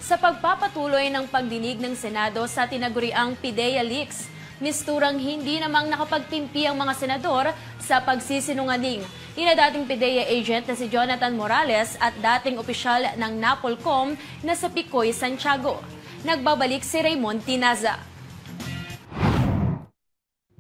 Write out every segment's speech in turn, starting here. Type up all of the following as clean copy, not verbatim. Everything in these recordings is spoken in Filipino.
sa pagpapatuloy ng pagdinig ng Senado sa tinaguriang PIDEA leaks. Misturang hindi namang nakapagtimpi ang mga senador sa pagsisinungaling. Ina dating PIDEA agent na si Jonathan Morales at dating opisyal ng NAPOLCOM na sa Picoy, Santiago. Nagbabalik si Raymond Tinaza.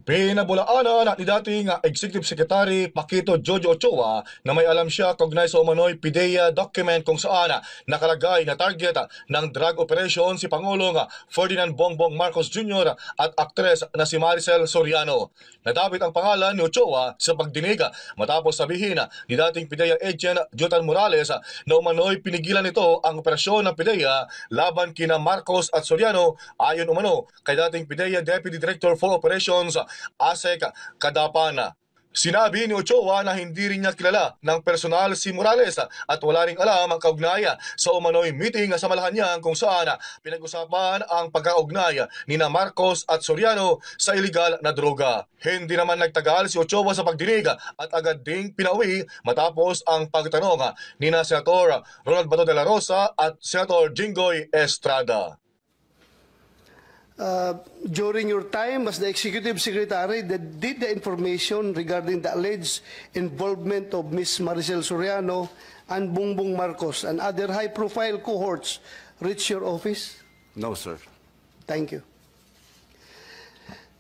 Pinabulaanan ni dating Executive Secretary Paquito Jojo Ochoa na may alam siya kaugnay sa umano'y PIDEA document kung saan nakalagay na target ng drug operation si Pangulong Ferdinand Bongbong Marcos Jr. at aktres na si Maricel Soriano. Nadapit ang pangalan ni Ochoa sa pagdinig matapos sabihin ni dating PIDEA agent Jonathan Morales na umano'y pinigilan nito ang operasyon ng PIDEA laban kina Marcos at Soriano ayon umano kay dating PIDEA Deputy Director for Operations Asek Kadapana. Sinabi ni Ochoa na hindi rin niya kilala ng personal si Morales at wala ring alam ang kaugnay sa umano'y meeting sa Malacanang kung saan pinag-usapan ang pagkaugnay ni na Marcos at Soriano sa iligal na droga. Hindi naman nagtagal si Ochoa sa pagdinig at agad ding pinauwi matapos ang pagtanong ni na Senator Ronald Bato de la Rosa at Senator Jinggoy Estrada. During your time as the Executive Secretary, did the information regarding the alleged involvement of Ms. Maricel Soriano and Bongbong Marcos and other high-profile cohorts reach your office? No, sir. Thank you.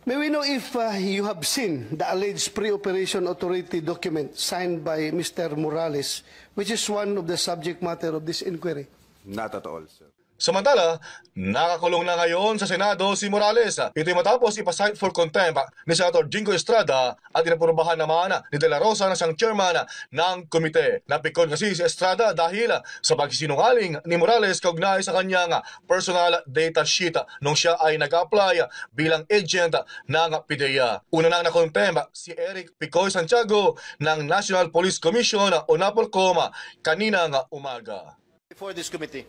May we know if you have seen the alleged pre-operation authority document signed by Mr. Morales, which is one of the subject matter of this inquiry? Not at all, sir. Samantala, nakakulong na ngayon sa Senado si Morales. Ito'y matapos ipasight for contempt ni Senator Jinggoy Estrada at inaprubahan naman ni De La Rosa na siyang chairman ng komite. Napikon kasi si Estrada dahil sa pagsisinungaling ni Morales kaugnay sa kanyang personal data sheet nung siya ay nag-apply bilang agent ng PIDEA. Una nang nakontempt si Eric Picoy Santiago ng National Police Commission o NAPOLCOM kaninang umaga. Before this committee,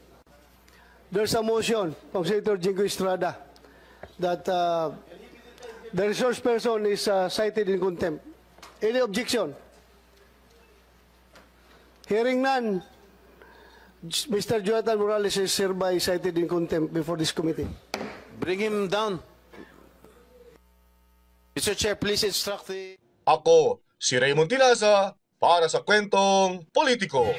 There's a motion from Senator Jinggoy Estrada that the resource person is cited in contempt. Any objection? Hearing none, Mr. Jonathan Morales is hereby cited in contempt before this committee. bring him down. Mr. Chair, please instruct the... Ako, si Raymond Tinaza para sa Kwentong Politiko.